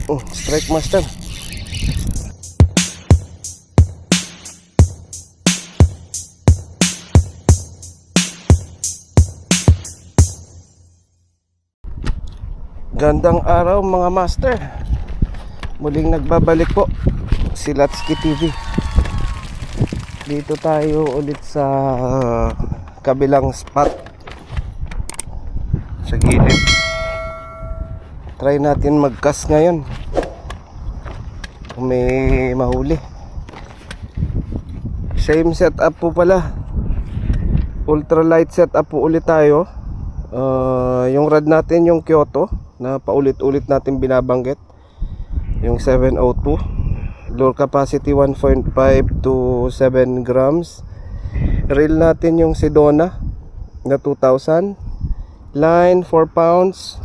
Strike master. Gandang araw mga master. Muling nagbabalik po si Latsky TV. Dito tayo ulit sa kabilang spot sa gilid. Try natin mag-cast ngayon kung may mahuli. Same setup po pala, ultralight setup po ulit tayo. Yung rod natin yung Kyoto na paulit-ulit natin binabanggit, yung 702. Lure capacity 1.5 to 7 grams. Reel natin yung Sedona na 2,000. Line 4 pounds.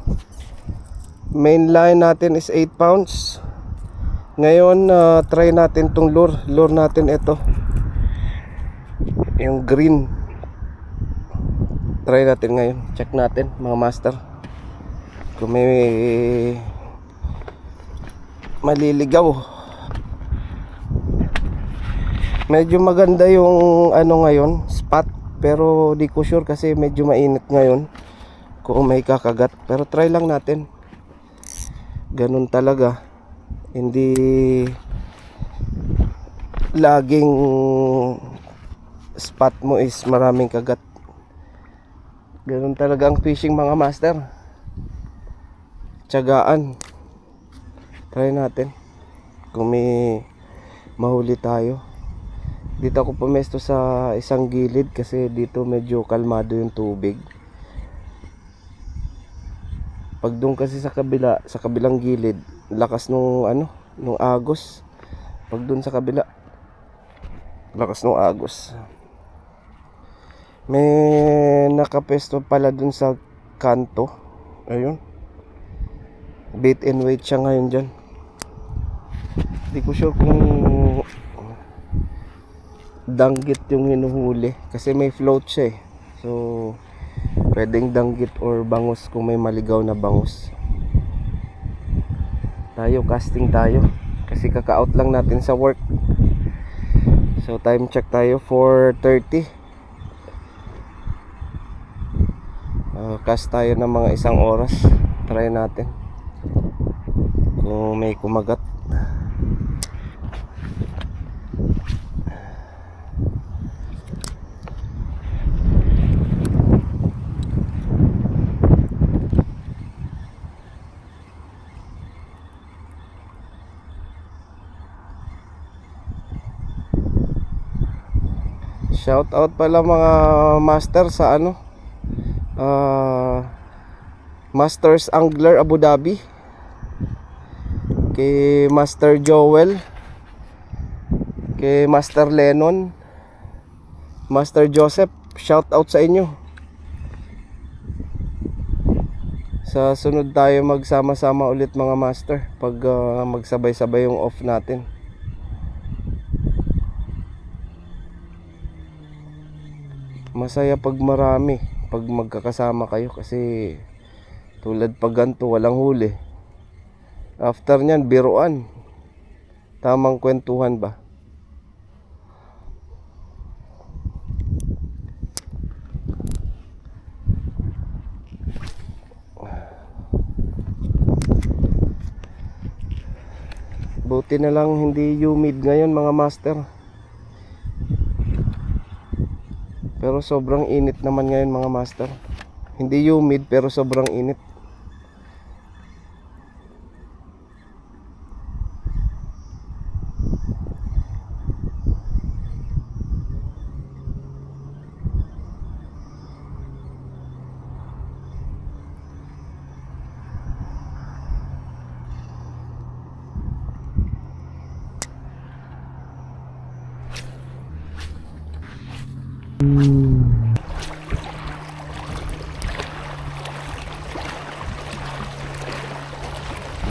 Main line natin is 8 pounds. Ngayon try natin tong lure. Lure natin ito, yung green. Try natin ngayon. Check natin mga master kung may maliligaw. Medyo maganda yung ano ngayon, spot, pero di ko sure kasi medyo mainit ngayon kung may kakagat. Pero try lang natin. Ganun talaga, hindi laging spot mo is maraming kagat. Ganun talaga ang fishing mga master, tiyagaan. Try natin kung may mahuli tayo. Dito ako pumesto sa isang gilid kasi dito medyo kalmado yung tubig. Pag doon kasi sa kabila, sa kabilang gilid, lakas nung nung agos. Pag doon sa kabila, lakas nung agos. May nakapesto pala doon sa kanto. Ayun, bait and wait siya ngayon dyan. Hindi ko sure kung danggit yung hinuhuli kasi may float siya eh. So pwedeng danggit or bangus kung may maligaw na bangus. Tayo casting tayo kasi kaka-out lang natin sa work. So time check tayo 4:30. Cast tayo ng mga 1 oras. Try natin kung may kumagat. Shout out pala mga master sa Masters Angler Abu Dhabi, kay Master Joel, kay Master Lennon, Master Joseph. Shout out sa inyo. Sa sunod tayo magsama-sama ulit mga master pag magsabay-sabay yung off natin. Masaya pag marami, pag magkakasama kayo kasi tulad pag ganito walang huli, after nyan biruan, tamang kwentuhan ba. Buti na lang hindi humid ngayon mga master, pero sobrang init naman ngayon mga master. Hindi humid pero sobrang init.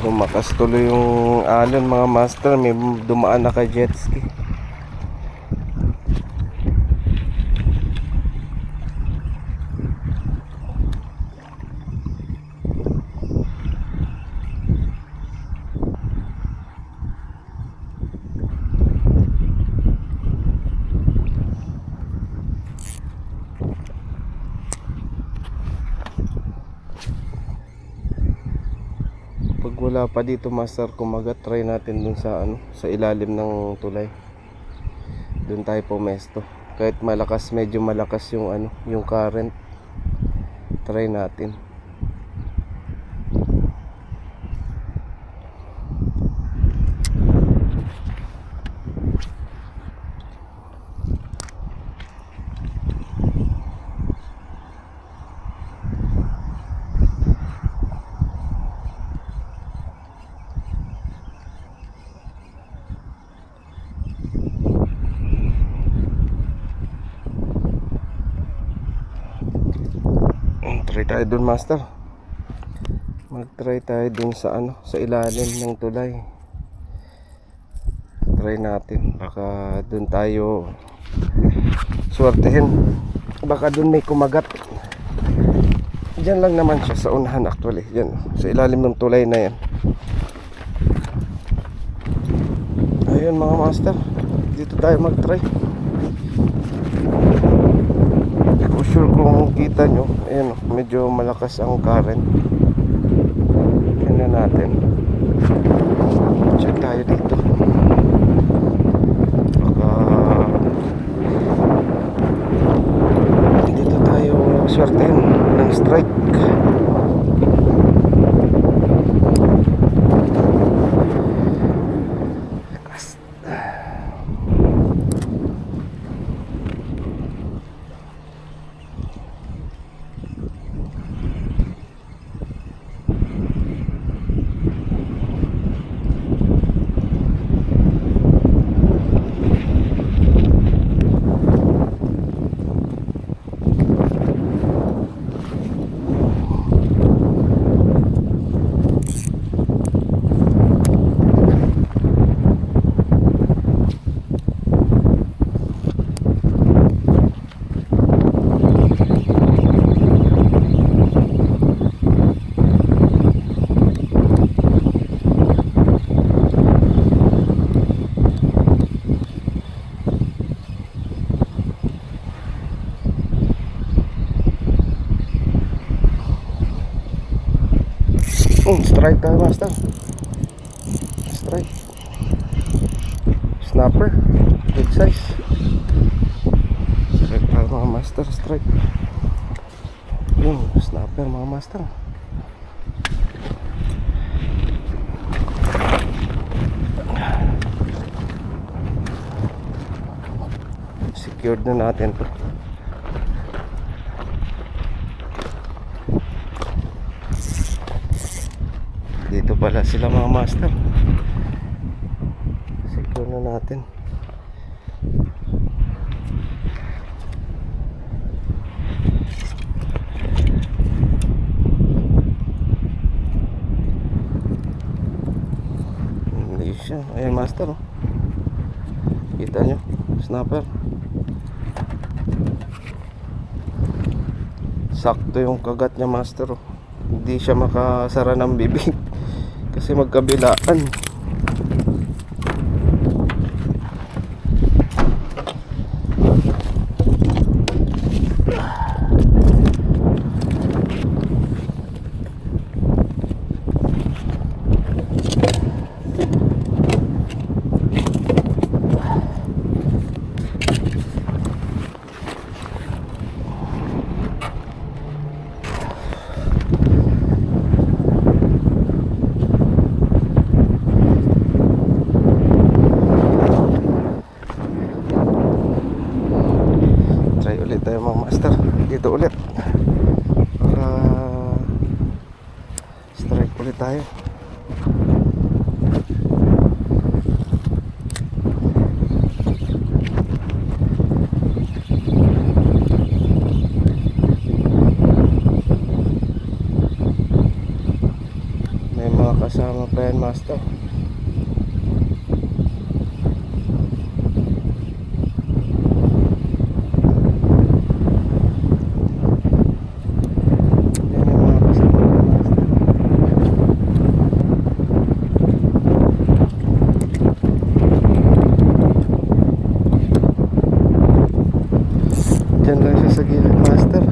Lumakas tuloy yung alon mga master. May dumaan na kay jet ski. Pag wala pa dito master kumagat, try natin dun sa ano, sa ilalim ng tulay. Dun tayo pumesto. Kahit malakas, medyo malakas yung ano, yung current. Try natin. Try tayo dun master. Mag-try tayo dun sa ano, sa ilalim ng tulay. Try natin. Baka dun tayo swertehin. Baka dun may kumagat. Diyan lang naman siya sa unahan actually. Diyan, sa ilalim ng tulay na yan. Ayun mga master. Dito tayo mag-try. Sure kung kita nyo, ayan, medyo malakas ang current. Tingnan natin. Check tayo dito. Baka dito tayo swertein ng strike. Strike tayo master. Strike. Snapper. Good size. Strike tayo mga master. Strike. Yung snapper mga master. Secured na natin to. Dito pala sila mga master. Secure na natin. Hindi siya. Ayan master, oh. Kita nyo, snapper. Sakto yung kagat niya master, oh. Hindi siya makasara ng bibig kasi magkabilaan. Ulit tayo mga master. Dito ulit. Strike ulit tayo. May mga kasama pa yan master. Diyan lang siya sa gilid master.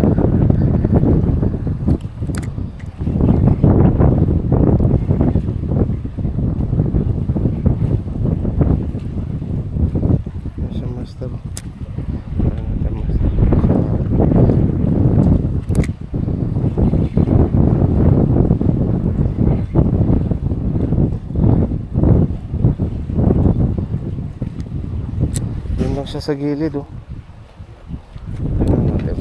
lang siya sa gilid oh. Tingnan natin.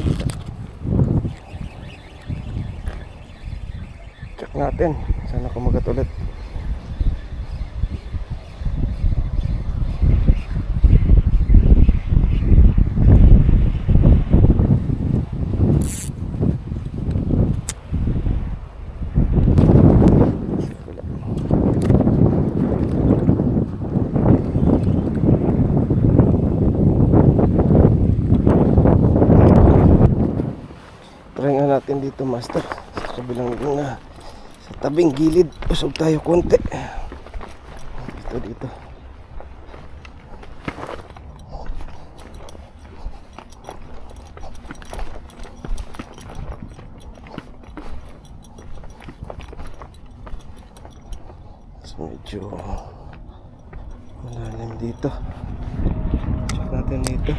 Check natin. Sana kumagat ulit. Try nga natin dito, master. Sa kabilang sa tabing gilid. Usog tayo konti. Dito. So, medyo malalim dito. Check natin dito.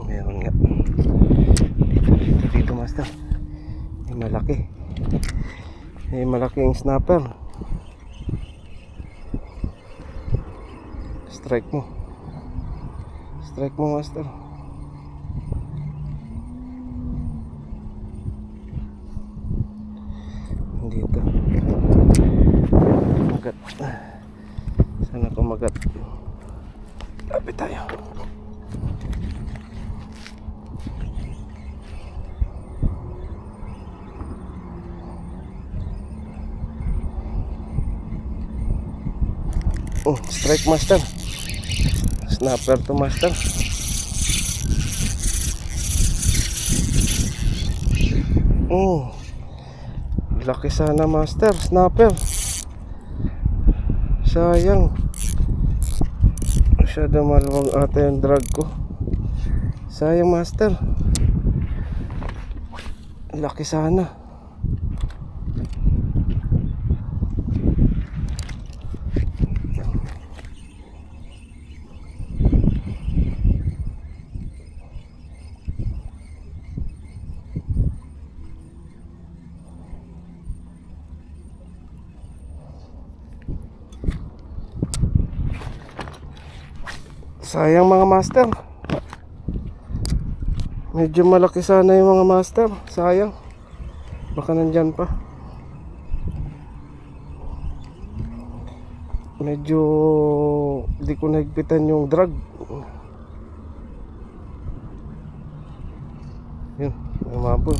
Meron nga. Dito, master. Malaki. Malaking snapper. Strike mo, master. Dito kumagat. Sana kumagat. Lapit tayo. Strike, master. Snapper to, master. Laki sana, master. Snapper. Sayang. Masyado maluwag ata yung drag ko. Sayang, master. Laki sana. Sayang, mga master. Medyo malaki sana yung mga master. Sayang. Baka nandyan pa. Medyo di ko nahigpitan yung drag. Yun, umabol.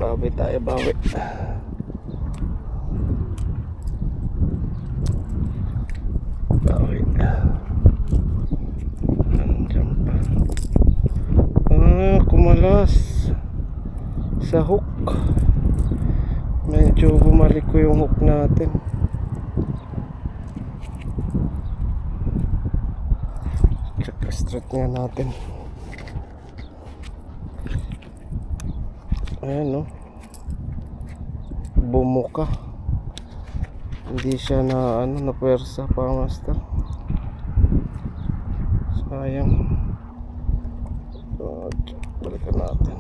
Bawi tayo, bawi. Nandiyan pa. Kumalas sa hook. Medyo bumalik ko yung hook natin. Check straight nga natin. Ayan, no, bumuka. Hindi siya na na pwersa pa, master. Sayang. So, balikan natin.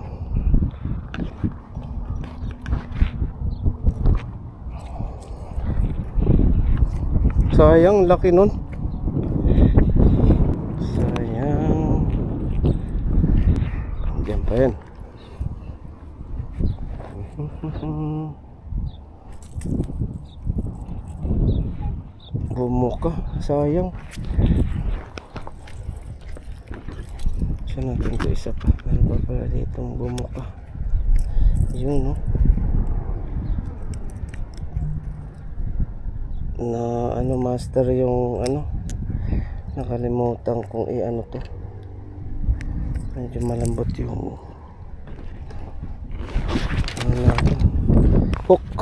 Sayang, laki nun. Sayang. Diyan pa yan. Bumuka, sayang. Siya natin ito isa pa. Meron pa pala ditong bumuka. Yun, no, na master, yung nakalimutan kung to. Medyo malambot yung Ano natin? Hook.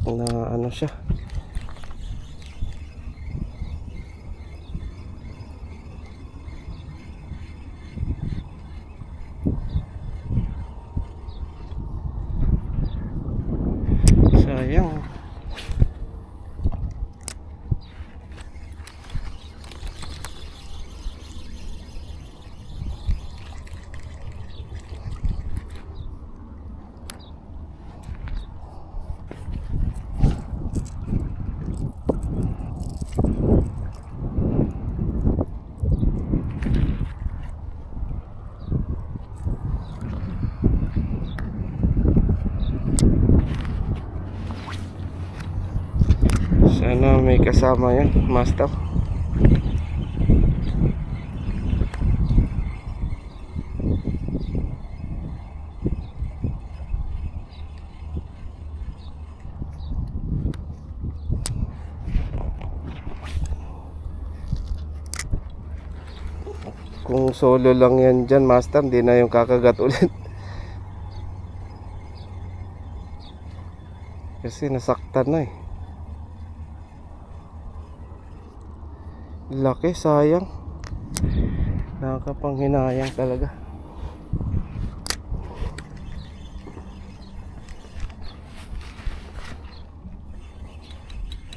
Na ano siya. Sayang. Sana may kasama yan, master. Kung solo lang yan dyan, master, hindi na yung kakagat ulit. Kasi nasaktan na eh. Laki, sayang. Nakakapanghinayang talaga.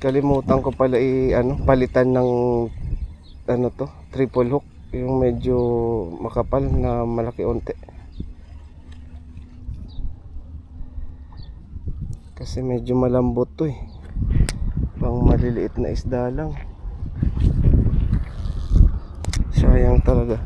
Kalimutan ko pala palitan ng triple hook, yung medyo makapal na malaki unti. Kasi medyo malambot to eh. Pang maliliit na isda lang. Sayang talaga.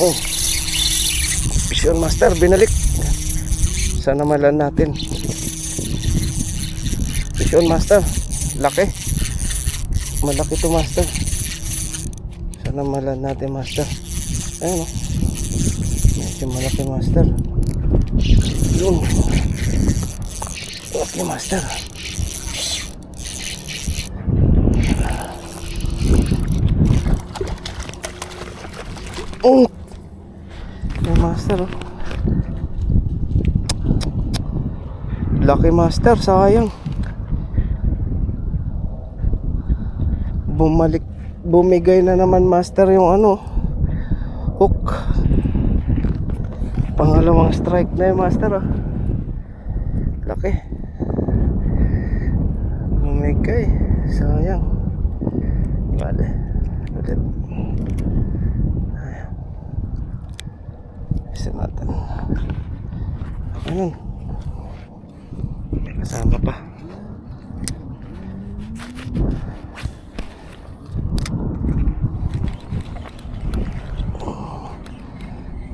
Oh, Vision Master, binalik. Sana malan natin. Vision Master, laki. Malaki to, Master. Sana malan natin, Master. Ayun, oh. Medyo malaki, Master. Yun. Okay, Master. Oh, Master, oh. Laki, Master, sayang. Bumigay na naman, Master, yung hook. Pangalawang strike na yung Master, oh. Laki. Bumigay, sayang. Bale, ulit. Isa natin. Ayun. May kasama pa.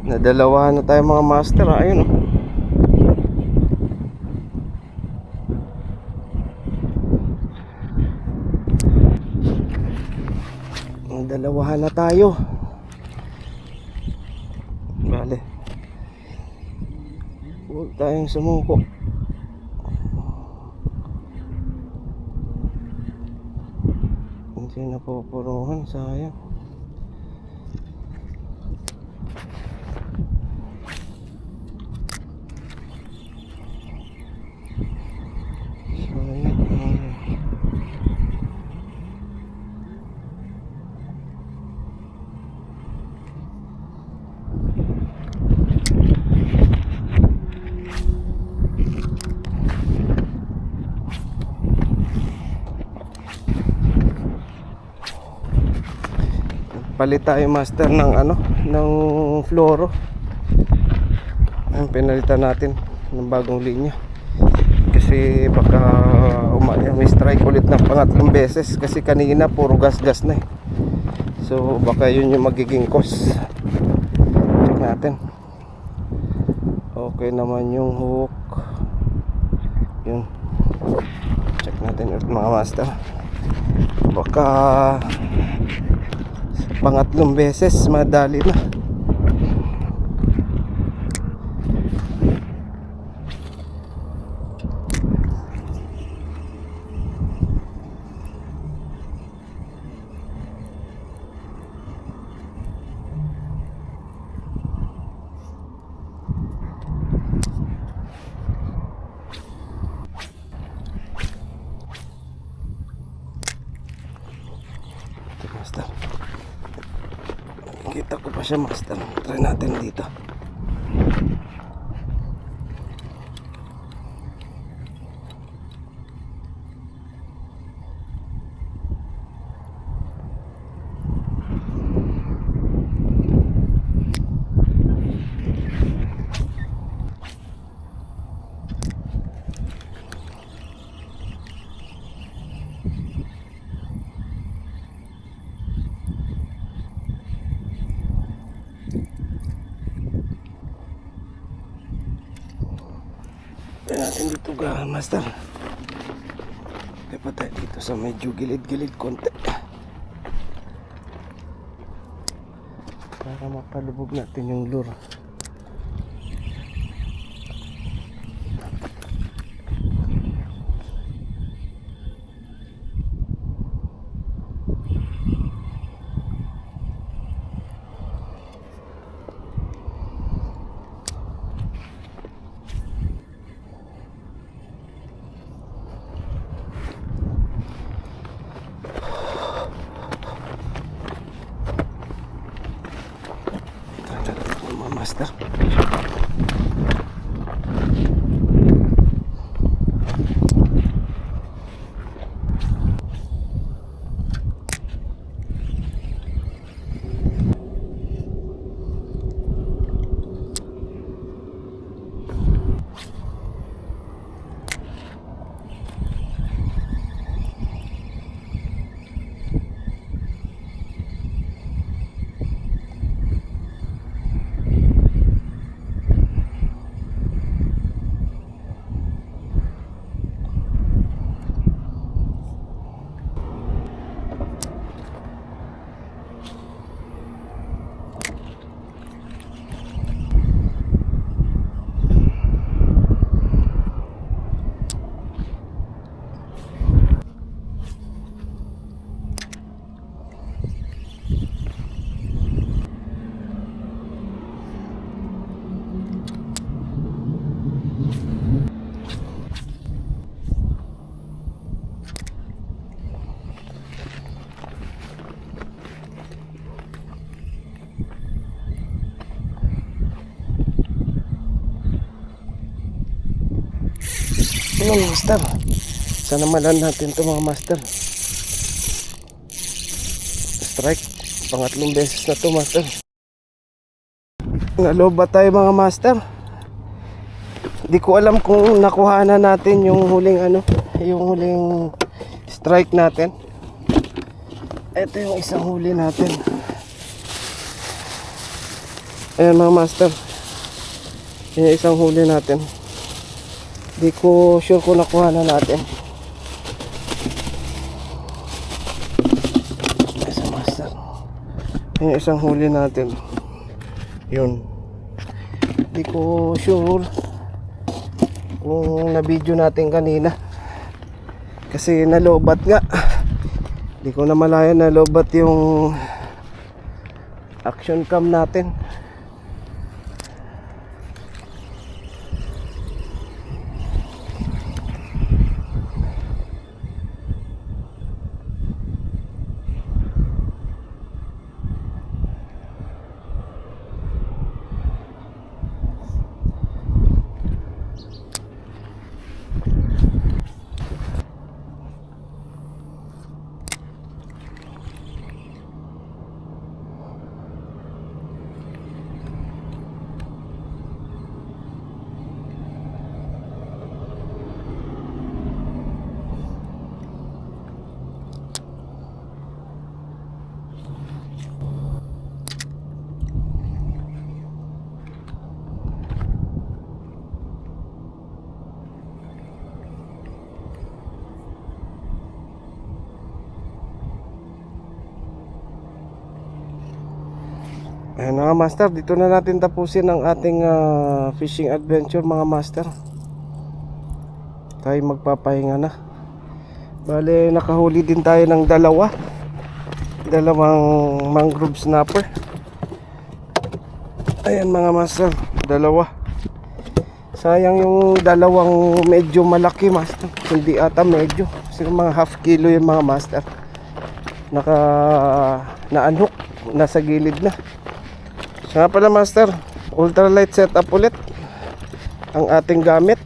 Nadalawahan na tayo, mga master. Ayun, oh. Nadalawahan na tayo. Bale, huwag tayong sumuko. Hindi na pupuruhan, sayang. Palit tayo, master, ng ng fluoro. Ayun, pinalitan natin ng bagong linya kasi kasi baka may strike ulit ng pangatlong beses kasi kanina puro gas-gas na eh. So baka yun yung magiging cause. Check natin. Okay naman yung hook. Yun. Check natin ulit mga master. Baka pangatlong beses madali na. Master, kita ko pa siya master. Try natin dito. Try natin dito ga master. Kaya pa tayo dito sa medyo gilid-gilid konti para mapalubog natin yung lure. Master, yun master. Sana malan natin to mga master. Strike. Pangatlong beses na to master. Naloba tayo mga master. Di ko alam kung nakuha na natin yung huling yung huling strike natin. Ito yung isang huli natin. Ayan mga master. Yung isang huli natin. Di ko sure kung nakuha na natin. Isang master. Yung isang huli natin. Yun. Di ko sure kung na-video natin kanina. Kasi nalobat nga. Di ko na malaya nalobat yung action cam natin. Ayan mga master, dito na natin tapusin ang ating fishing adventure mga master. Tayo magpapahinga na. Bale, nakahuli din tayo ng dalawang mangrove snapper. Ayan mga master, dalawa. Sayang yung dalawang medyo malaki master. Hindi ata medyo, kasi mga half kilo yung mga master. Na-unhook, nasa gilid na. Siya nga pala master, ultralight setup ulit ang ating gamit.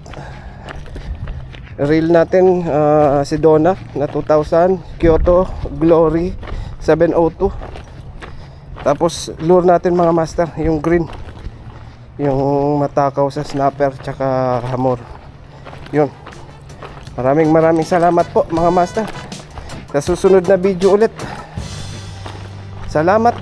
Reel natin si Donna na 2000 Kyoto Glory 702. Tapos lure natin mga master, yung green, yung matakaw sa snapper tsaka hamor. Yun. Maraming salamat po mga master. Sa susunod na video ulit. Salamat.